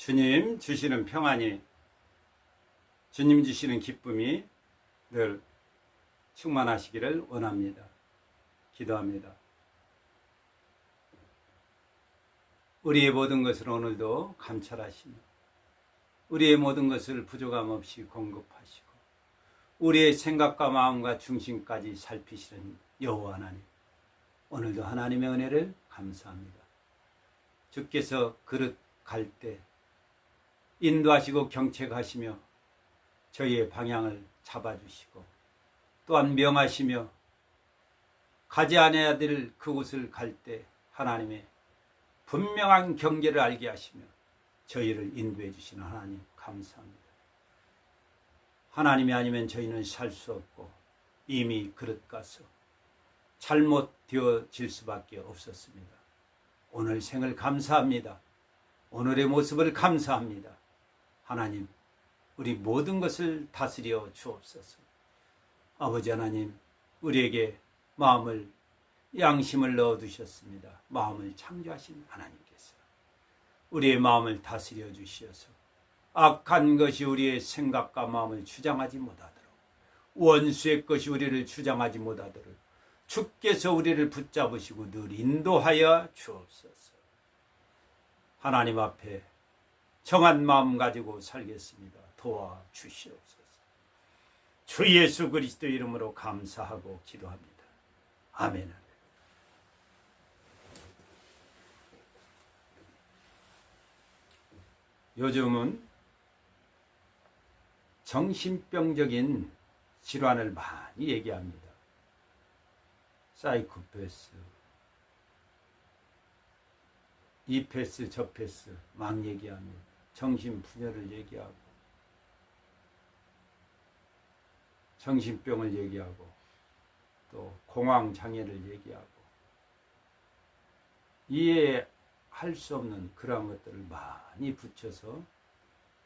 주님 주시는 평안이, 주님 주시는 기쁨이 늘 충만하시기를 원합니다. 기도합니다. 우리의 모든 것을 오늘도 감찰하시며 우리의 모든 것을 부족함 없이 공급하시고 우리의 생각과 마음과 중심까지 살피시는 여호와 하나님, 오늘도 하나님의 은혜를 감사합니다. 주께서 그릇 갈 때 인도하시고 경책하시며 저희의 방향을 잡아주시고 또한 명하시며 가지 않아야 될 그곳을 갈 때 하나님의 분명한 경계를 알게 하시며 저희를 인도해 주시는 하나님 감사합니다. 하나님이 아니면 저희는 살 수 없고 이미 그릇 가서 잘못되어질 수밖에 없었습니다. 오늘 생을 감사합니다. 오늘의 모습을 감사합니다. 하나님, 우리 모든 것을 다스려 주옵소서. 아버지 하나님, 우리에게 마음을, 양심을 넣어두셨습니다. 마음을 창조하신 하나님께서 우리의 마음을 다스려 주시어서 악한 것이 우리의 생각과 마음을 주장하지 못하도록, 원수의 것이 우리를 주장하지 못하도록 주께서 우리를 붙잡으시고 늘 인도하여 주옵소서. 하나님 앞에 정한 마음 가지고 살겠습니다. 도와주시옵소서. 주 예수 그리스도 이름으로 감사하고 기도합니다. 아멘. 요즘은 정신병적인 질환을 많이 얘기합니다. 사이코패스, 이 패스 저 패스 막 얘기합니다. 정신분열을 얘기하고 정신병을 얘기하고 또 공황장애를 얘기하고 이해할 수 없는 그러한 것들을 많이 붙여서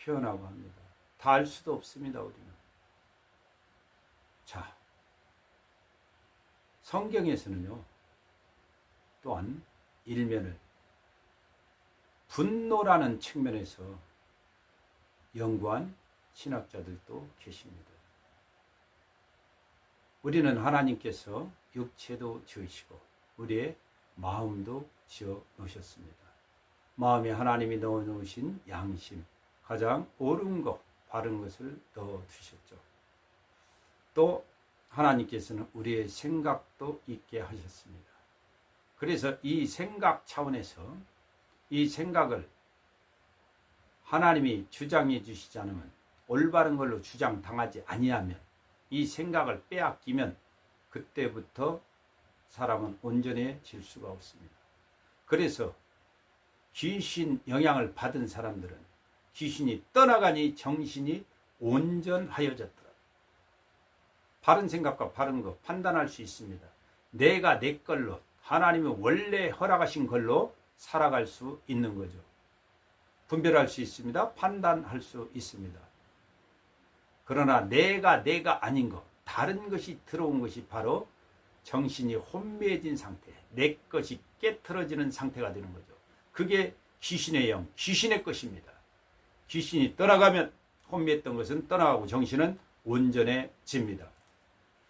표현하고 합니다. 다 알 수도 없습니다. 우리는. 자, 성경에서는요 또한 일면을 분노라는 측면에서 연구한 신학자들도 계십니다. 우리는 하나님께서 육체도 지으시고 우리의 마음도 지어 놓으셨습니다. 마음에 하나님이 넣어 놓으신 양심, 가장 옳은 것, 바른 것을 넣어 두셨죠. 또 하나님께서는 우리의 생각도 있게 하셨습니다. 그래서 이 생각 차원에서 이 생각을 하나님이 주장해 주시지 않으면, 올바른 걸로 주장당하지 아니하면, 이 생각을 빼앗기면 그때부터 사람은 온전해질 수가 없습니다. 그래서 귀신 영향을 받은 사람들은 귀신이 떠나가니 정신이 온전하여졌더라. 바른 생각과 바른 것 판단할 수 있습니다. 내가 내 걸로, 하나님이 원래 허락하신 걸로 살아갈 수 있는 거죠. 분별할 수 있습니다. 판단할 수 있습니다. 그러나 내가 아닌 것, 다른 것이 들어온 것이 바로 정신이 혼미해진 상태, 내 것이 깨트러지는 상태가 되는 거죠. 그게 귀신의 영, 귀신의 것입니다. 귀신이 떠나가면 혼미했던 것은 떠나가고 정신은 온전해집니다.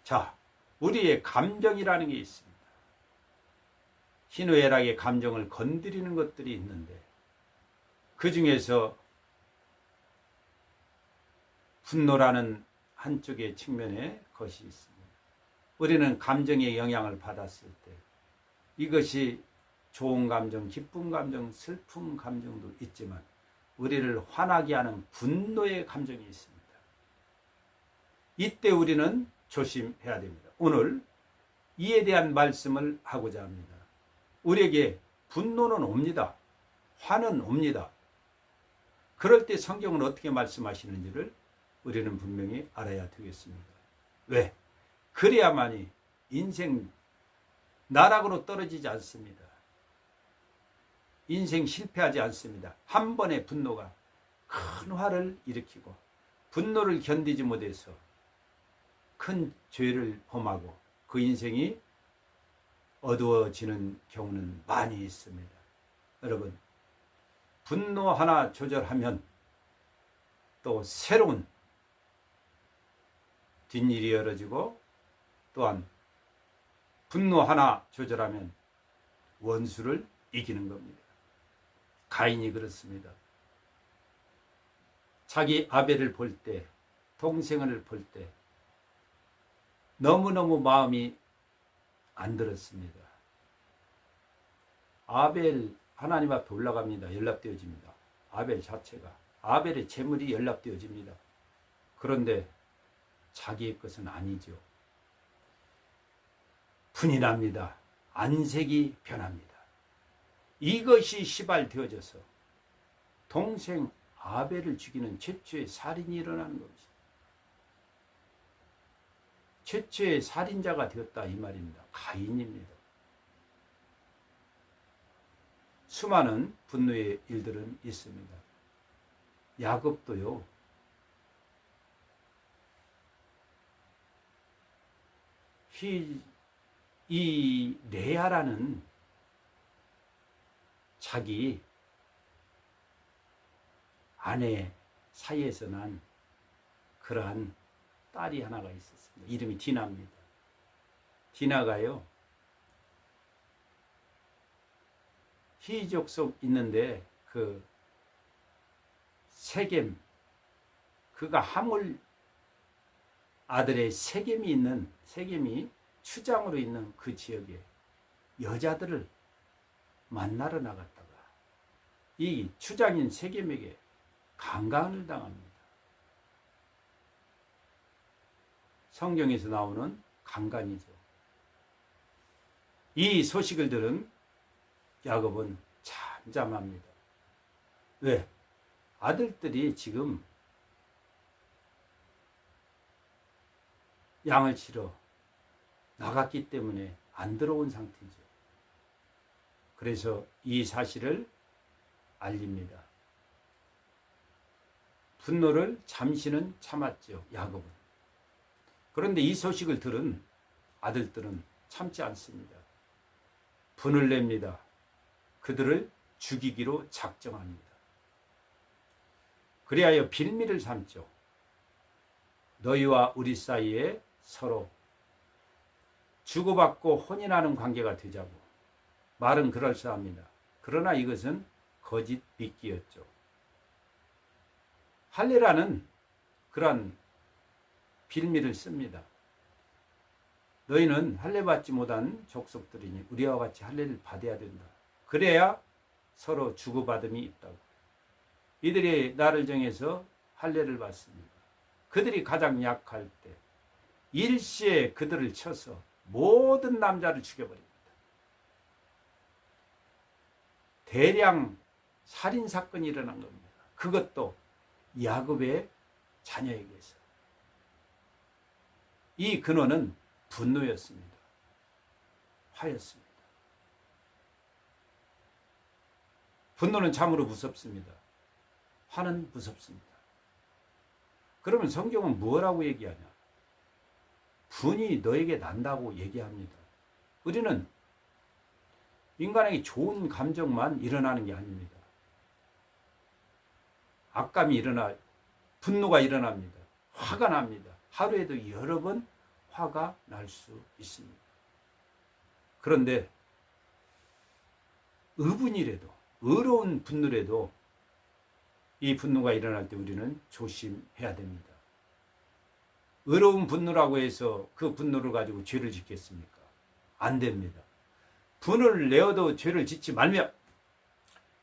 자, 우리의 감정이라는 게 있습니다. 희노애락의 감정을 건드리는 것들이 있는데 그 중에서 분노라는 한쪽의 측면의 것이 있습니다. 우리는 감정의 영향을 받았을 때 이것이 좋은 감정, 기쁜 감정, 슬픈 감정도 있지만 우리를 화나게 하는 분노의 감정이 있습니다. 이때 우리는 조심해야 됩니다. 오늘 이에 대한 말씀을 하고자 합니다. 우리에게 분노는 옵니다. 화는 옵니다. 그럴 때 성경은 어떻게 말씀하시는지를 우리는 분명히 알아야 되겠습니다. 왜? 그래야만이 인생 나락으로 떨어지지 않습니다. 인생 실패하지 않습니다. 한 번의 분노가 큰 화를 일으키고 분노를 견디지 못해서 큰 죄를 범하고 그 인생이 어두워지는 경우는 많이 있습니다. 여러분, 분노 하나 조절하면 또 새로운 뒷일이 열어지고, 또한 분노 하나 조절하면 원수를 이기는 겁니다. 가인이 그렇습니다. 자기 아벨을 볼 때, 동생을 볼 때 너무너무 마음이 안 들었습니다. 아벨 하나님 앞에 올라갑니다. 연락되어집니다. 아벨 자체가, 아벨의 재물이 연락되어집니다. 그런데 자기의 것은 아니죠. 분이 납니다. 안색이 변합니다. 이것이 시발되어져서 동생 아벨을 죽이는 최초의 살인이 일어나는 것입니다. 최초의 살인자가 되었다 이 말입니다. 가인입니다. 수많은 분노의 일들은 있습니다. 야곱도요, 이 레아라는 자기 아내 사이에서 난 그러한 딸이 하나가 있었습니다. 이름이 디나입니다. 디나가요, 히족속 있는데 그 세겜, 그가 하물 아들의 세겜이 추장으로 있는 그 지역에 여자들을 만나러 나갔다가 이 추장인 세겜에게 강간을 당합니다. 성경에서 나오는 강간이죠. 이 소식을 들은 야곱은 잠잠합니다. 왜? 아들들이 지금 양을 치러 나갔기 때문에 안 들어온 상태죠. 그래서 이 사실을 알립니다. 분노를 잠시는 참았죠, 야곱은. 그런데 이 소식을 들은 아들들은 참지 않습니다. 분을 냅니다. 그들을 죽이기로 작정합니다. 그리하여 빌미를 삼죠. 너희와 우리 사이에 서로 주고받고 혼인하는 관계가 되자고. 말은 그럴싸합니다. 그러나 이것은 거짓 미끼였죠. 할례라는 그런 빌미를 씁니다. 너희는 할례 받지 못한 족속들이니 우리와 같이 할례를 받아야 된다. 그래야 서로 주고받음이 있다고. 이들이 나를 정해서 할례를 받습니다. 그들이 가장 약할 때 일시에 그들을 쳐서 모든 남자를 죽여버립니다. 대량 살인사건이 일어난 겁니다. 그것도 야곱의 자녀에게서. 이 근원은 분노였습니다. 화였습니다. 분노는 참으로 무섭습니다. 화는 무섭습니다. 그러면 성경은 뭐라고 얘기하냐? 분이 너에게 난다고 얘기합니다. 우리는 인간에게 좋은 감정만 일어나는 게 아닙니다. 악감이 분노가 일어납니다. 화가 납니다. 하루에도 여러 번 화가 날 수 있습니다. 그런데 의분이라도, 의로운 분노라도 이 분노가 일어날 때 우리는 조심해야 됩니다. 의로운 분노라고 해서 그 분노를 가지고 죄를 짓겠습니까? 안 됩니다. 분을 내어도 죄를 짓지 말며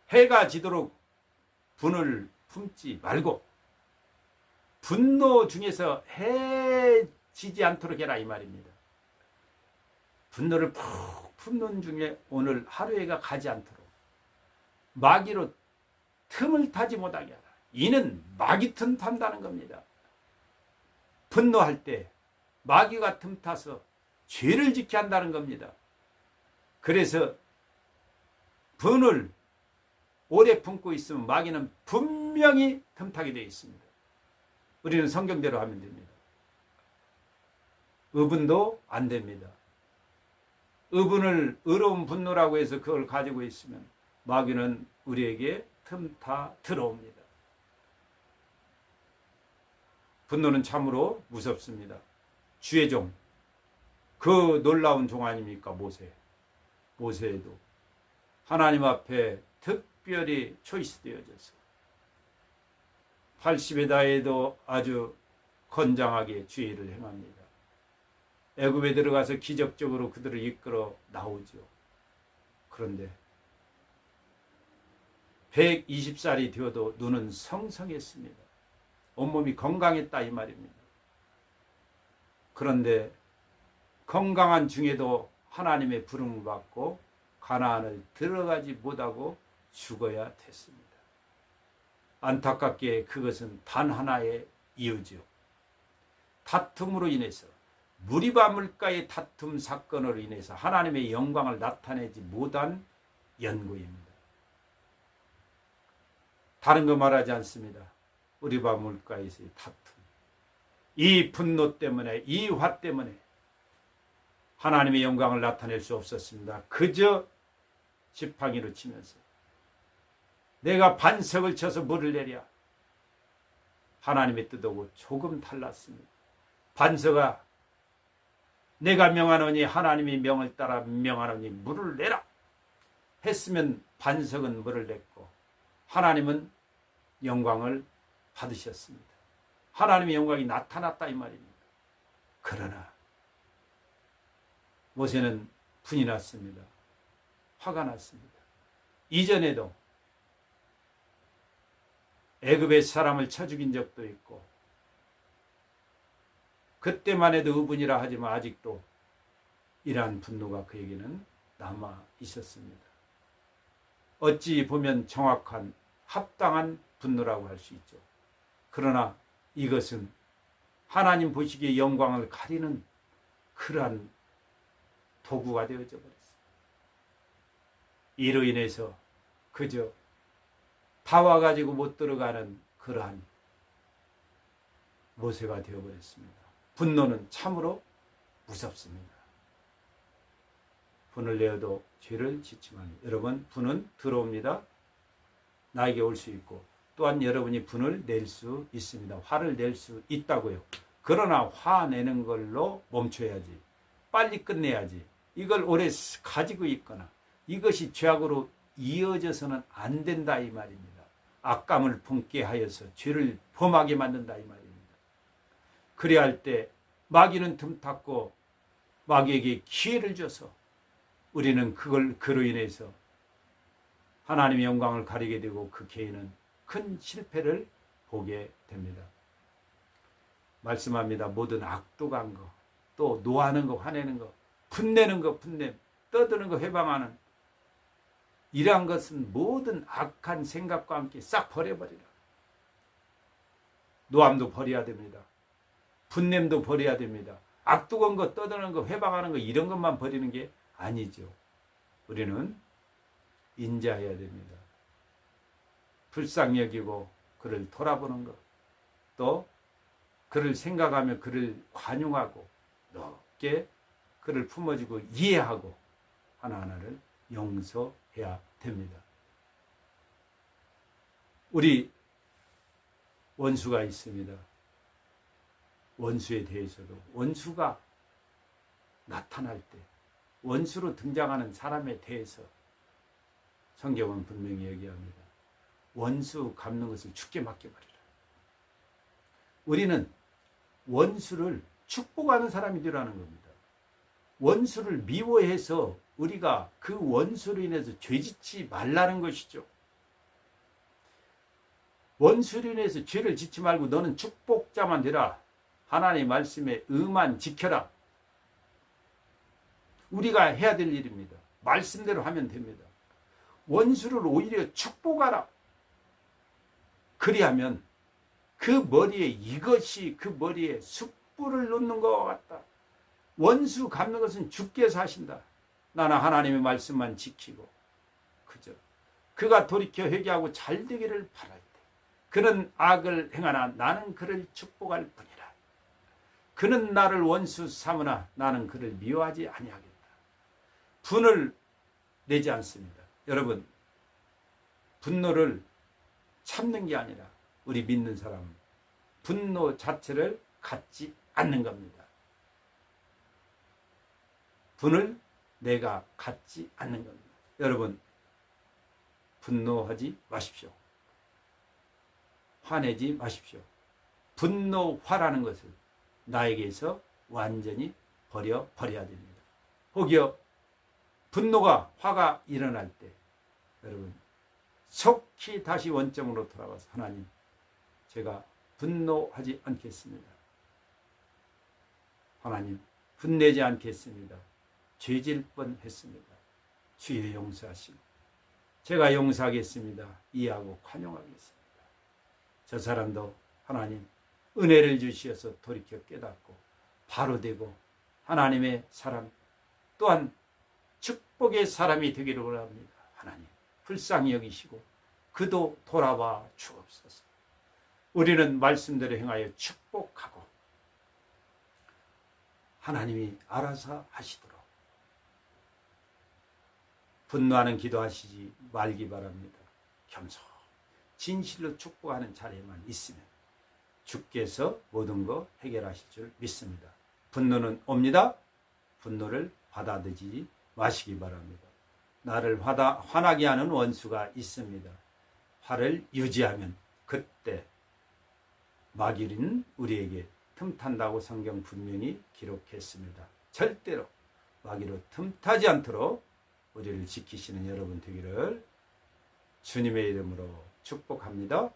해가 지도록 분을 품지 말고 분노 중에서 해 지지 않도록 해라 이 말입니다. 분노를 푹 품는 중에 오늘 하루에가 가지 않도록 마귀로 틈을 타지 못하게 하라. 이는 마귀 틈 탄다는 겁니다. 분노할 때 마귀가 틈 타서 죄를 짓게 한다는 겁니다. 그래서 분을 오래 품고 있으면 마귀는 분명히 틈타게 되어 있습니다. 우리는 성경대로 하면 됩니다. 의분도 안 됩니다. 의분을 의로운 분노라고 해서 그걸 가지고 있으면 마귀는 우리에게 틈 다 들어옵니다. 분노는 참으로 무섭습니다. 주의 종, 그 놀라운 종 아닙니까? 모세에도 하나님 앞에 특별히 초이스되어져서 80의 나이에도 아주 건장하게 주의를 행합니다. 애굽에 들어가서 기적적으로 그들을 이끌어 나오죠. 그런데 120살이 되어도 눈은 성성했습니다. 온몸이 건강했다 이 말입니다. 그런데 건강한 중에도 하나님의 부름을 받고 가나안을 들어가지 못하고 죽어야 됐습니다. 안타깝게 그것은 단 하나의 이유죠. 다툼으로 인해서, 무리바 물가의 다툼 사건으로 인해서 하나님의 영광을 나타내지 못한 연고입니다. 다른 거 말하지 않습니다. 무리바 물가에서의 다툼, 이 분노 때문에, 이 화 때문에 하나님의 영광을 나타낼 수 없었습니다. 그저 지팡이로 치면서 내가 반석을 쳐서 물을 내랴. 하나님의 뜻하고 조금 달랐습니다. 반석아, 내가 명하노니 하나님의 명을 따라 명하노니 물을 내라 했으면 반석은 물을 냈고 하나님은 영광을 받으셨습니다. 하나님의 영광이 나타났다 이 말입니다. 그러나 모세는 분이 났습니다. 화가 났습니다. 이전에도 애굽의 사람을 쳐 죽인 적도 있고 그때만 해도 의분이라 하지만 아직도 이러한 분노가 그에게는 남아 있었습니다. 어찌 보면 정확한 합당한 분노라고 할 수 있죠. 그러나 이것은 하나님 보시기에 영광을 가리는 그러한 도구가 되어져 버렸어요. 이로 인해서 그저 다 와가지고 못 들어가는 그러한 모세가 되어버렸습니다. 분노는 참으로 무섭습니다. 분을 내어도 죄를 짓지 말라. 여러분, 분은 들어옵니다. 나에게 올 수 있고 또한 여러분이 분을 낼 수 있습니다. 화를 낼 수 있다고요. 그러나 화내는 걸로 멈춰야지. 빨리 끝내야지. 이걸 오래 가지고 있거나 이것이 죄악으로 이어져서는 안 된다 이 말입니다. 악감을 품게 하여서 죄를 범하게 만든다 이 말입니다. 그래야 할 때 마귀는 틈탔고 마귀에게 기회를 줘서 우리는 그로 인해서 하나님의 영광을 가리게 되고 그 개인은 큰 실패를 보게 됩니다. 말씀합니다. 모든 악독한 거, 또 노하는 거, 화내는 거, 분내는 거, 떠드는 거, 회방하는 이러한 것은 모든 악한 생각과 함께 싹 버려버리라. 노함도 버려야 됩니다. 분냄도 버려야 됩니다. 악독한 거, 떠드는 거, 회방하는 거 이런 것만 버리는 게 아니죠. 우리는 인자해야 됩니다. 불쌍히 여기고 그를 돌아보는 것, 또 그를 생각하며 그를 관용하고 넓게 그를 품어주고 이해하고 하나하나를 용서해야 됩니다. 우리 원수가 있습니다. 원수에 대해서도 원수가 나타날 때 원수로 등장하는 사람에 대해서 성경은 분명히 얘기합니다. 원수 갚는 것을 주께 맡겨버리라. 우리는 원수를 축복하는 사람이 되라는 겁니다. 원수를 미워해서 우리가 그 원수로 인해서 죄짓지 말라는 것이죠. 원수로 인해서 죄를 짓지 말고 너는 축복자만 되라. 하나님의 말씀에 의만 지켜라. 우리가 해야 될 일입니다. 말씀대로 하면 됩니다. 원수를 오히려 축복하라. 그리하면 그 머리에 이것이 그 머리에 숯불을 놓는 것 같다. 원수 갚는 것은 주께서 하신다. 나는 하나님의 말씀만 지키고 그저 그가 돌이켜 회개하고 잘 되기를 바랄 때 그는 악을 행하나 나는 그를 축복할 뿐이라. 그는 나를 원수 삼으나 나는 그를 미워하지 아니하겠다. 분을 내지 않습니다. 여러분, 분노를 참는 게 아니라 우리 믿는 사람은 분노 자체를 갖지 않는 겁니다. 분을 내가 갖지 않는 겁니다. 여러분, 분노하지 마십시오. 화내지 마십시오. 분노화라는 것을 나에게서 완전히 버려야 됩니다. 혹여 분노가, 화가 일어날 때 여러분 속히 다시 원점으로 돌아가서 하나님, 제가 분노하지 않겠습니다. 하나님, 분내지 않겠습니다. 죄질 뻔했습니다. 주여 용서하시고 제가 용서하겠습니다. 이해하고宽용하겠습니다. 저 사람도 하나님 은혜를 주시어서 돌이켜 깨닫고 바로 되고 하나님의 사람 또한 축복의 사람이 되기를 원합니다. 하나님 불쌍히 여기시고 그도 돌아와 주옵소서. 우리는 말씀대로 행하여 축복하고 하나님이 알아서 하시도록 분노하는 기도하시지 말기 바랍니다. 겸손 진실로 축복하는 자리에만 있으면 주께서 모든 거 해결하실 줄 믿습니다. 분노는 옵니다. 분노를 받아들이지 마시기 바랍니다. 나를 화나게 하는 원수가 있습니다. 화를 유지하면 그때 마귀는 우리에게 틈탄다고 성경 분명히 기록했습니다. 절대로 마귀로 틈타지 않도록 우리를 지키시는 여러분 되기를 주님의 이름으로 축복합니다.